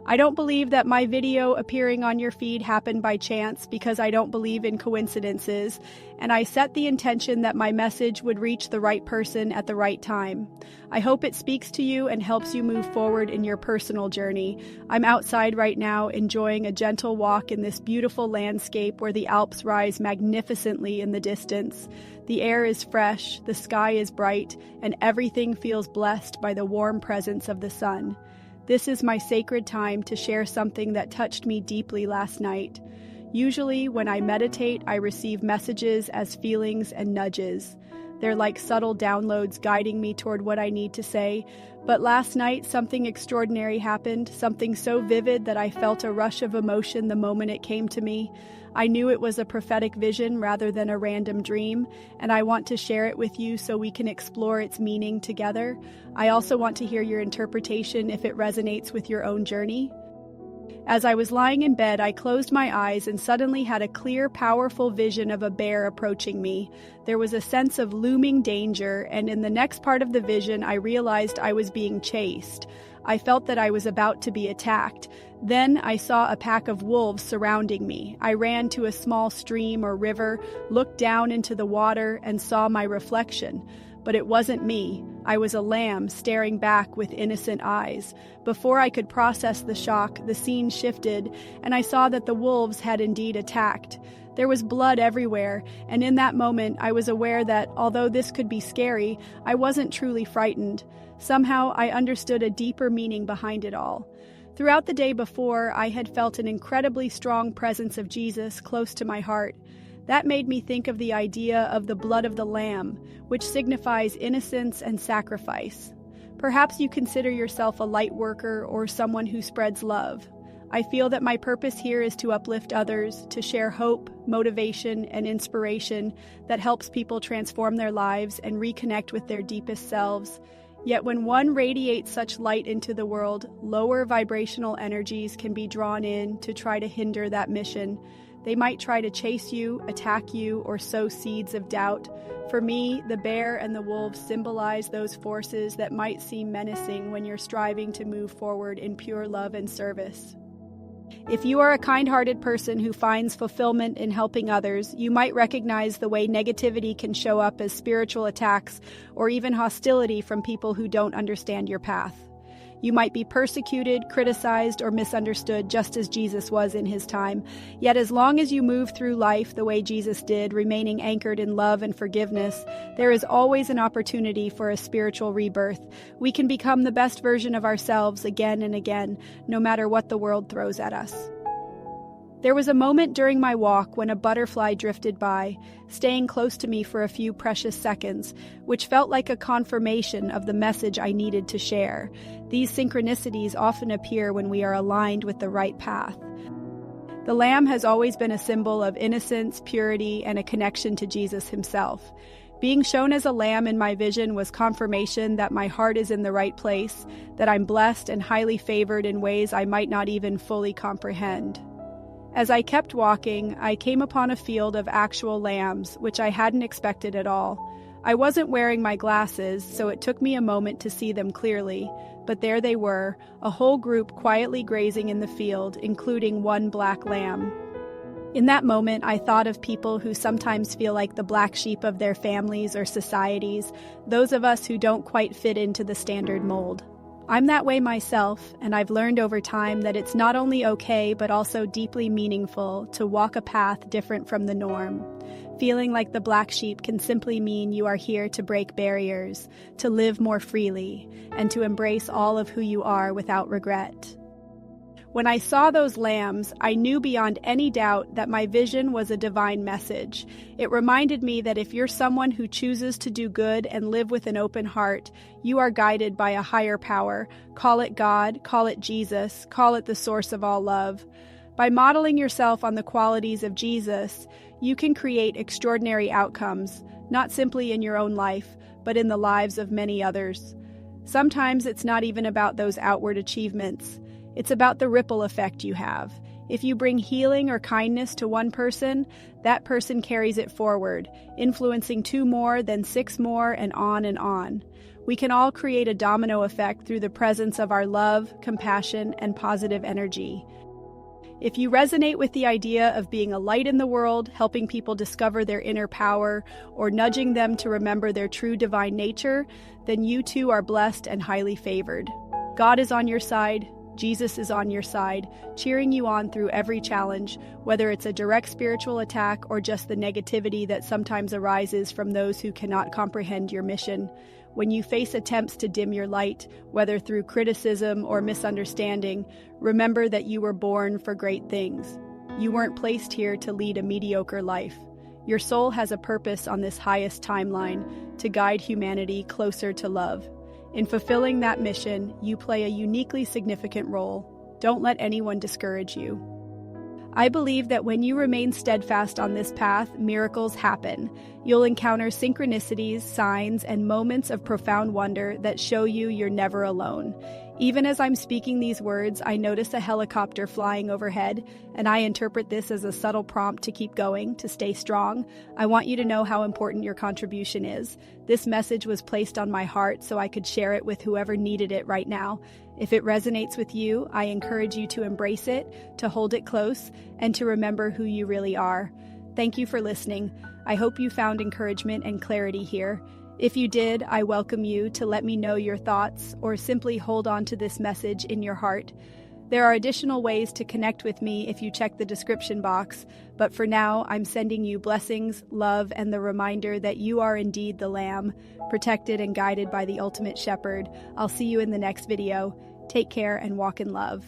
I don't believe that my video appearing on your feed happened by chance because I don't believe in coincidences, and I set the intention that my message would reach the right person at the right time. I hope it speaks to you and helps you move forward in your personal journey. I'm outside right now enjoying a gentle walk in this beautiful landscape where the Alps rise magnificently in the distance. The air is fresh, the sky is bright, and everything feels blessed by the warm presence of the sun. This is my sacred time to share something that touched me deeply last night. Usually, when I meditate, I receive messages as feelings and nudges. They're like subtle downloads guiding me toward what I need to say. But last night, something extraordinary happened, something so vivid that I felt a rush of emotion the moment it came to me. I knew it was a prophetic vision rather than a random dream, and I want to share it with you so we can explore its meaning together. I also want to hear your interpretation if it resonates with your own journey. As I was lying in bed, I closed my eyes and suddenly had a clear, powerful vision of a bear approaching me. There was a sense of looming danger, and in the next part of the vision, I realized I was being chased. I felt that I was about to be attacked. Then I saw a pack of wolves surrounding me. I ran to a small stream or river, looked down into the water, and saw my reflection. But it wasn't me. I was a lamb staring back with innocent eyes. Before I could process the shock, the scene shifted, and I saw that the wolves had indeed attacked. There was blood everywhere, and in that moment I was aware that, although this could be scary, I wasn't truly frightened. Somehow I understood a deeper meaning behind it all. Throughout the day before, I had felt an incredibly strong presence of Jesus close to my heart. That made me think of the idea of the blood of the Lamb, which signifies innocence and sacrifice. Perhaps you consider yourself a light worker or someone who spreads love. I feel that my purpose here is to uplift others, to share hope, motivation, and inspiration that helps people transform their lives and reconnect with their deepest selves. Yet when one radiates such light into the world, lower vibrational energies can be drawn in to try to hinder that mission. They might try to chase you, attack you, or sow seeds of doubt. For me, the bear and the wolves symbolize those forces that might seem menacing when you're striving to move forward in pure love and service. If you are a kind-hearted person who finds fulfillment in helping others, you might recognize the way negativity can show up as spiritual attacks or even hostility from people who don't understand your path. You might be persecuted, criticized, or misunderstood just as Jesus was in his time. Yet as long as you move through life the way Jesus did, remaining anchored in love and forgiveness, there is always an opportunity for a spiritual rebirth. We can become the best version of ourselves again and again, no matter what the world throws at us. There was a moment during my walk when a butterfly drifted by, staying close to me for a few precious seconds, which felt like a confirmation of the message I needed to share. These synchronicities often appear when we are aligned with the right path. The lamb has always been a symbol of innocence, purity, and a connection to Jesus himself. Being shown as a lamb in my vision was confirmation that my heart is in the right place, that I'm blessed and highly favored in ways I might not even fully comprehend. As I kept walking, I came upon a field of actual lambs, which I hadn't expected at all. I wasn't wearing my glasses, so it took me a moment to see them clearly, but there they were, a whole group quietly grazing in the field, including one black lamb. In that moment, I thought of people who sometimes feel like the black sheep of their families or societies, those of us who don't quite fit into the standard mold. I'm that way myself, and I've learned over time that it's not only okay but also deeply meaningful to walk a path different from the norm. Feeling like the black sheep can simply mean you are here to break barriers, to live more freely, and to embrace all of who you are without regret. When I saw those lambs, I knew beyond any doubt that my vision was a divine message. It reminded me that if you're someone who chooses to do good and live with an open heart, you are guided by a higher power. Call it God, call it Jesus, call it the source of all love. By modeling yourself on the qualities of Jesus, you can create extraordinary outcomes, not simply in your own life, but in the lives of many others. Sometimes it's not even about those outward achievements. It's about the ripple effect you have. If you bring healing or kindness to one person, that person carries it forward, influencing 2 more, then 6 more, and on and on. We can all create a domino effect through the presence of our love, compassion, and positive energy. If you resonate with the idea of being a light in the world, helping people discover their inner power, or nudging them to remember their true divine nature, then you too are blessed and highly favored. God is on your side. Jesus is on your side, cheering you on through every challenge, whether it's a direct spiritual attack or just the negativity that sometimes arises from those who cannot comprehend your mission. When you face attempts to dim your light, whether through criticism or misunderstanding, remember that you were born for great things. You weren't placed here to lead a mediocre life. Your soul has a purpose on this highest timeline, to guide humanity closer to love. In fulfilling that mission, you play a uniquely significant role. Don't let anyone discourage you. I believe that when you remain steadfast on this path, miracles happen. You'll encounter synchronicities, signs, and moments of profound wonder that show you you're never alone. Even as I'm speaking these words, I notice a helicopter flying overhead, and I interpret this as a subtle prompt to keep going, to stay strong. I want you to know how important your contribution is. This message was placed on my heart so I could share it with whoever needed it right now. If it resonates with you, I encourage you to embrace it, to hold it close, and to remember who you really are. Thank you for listening. I hope you found encouragement and clarity here. If you did, I welcome you to let me know your thoughts or simply hold on to this message in your heart. There are additional ways to connect with me if you check the description box, but for now, I'm sending you blessings, love, and the reminder that you are indeed the Lamb, protected and guided by the ultimate shepherd. I'll see you in the next video. Take care and walk in love.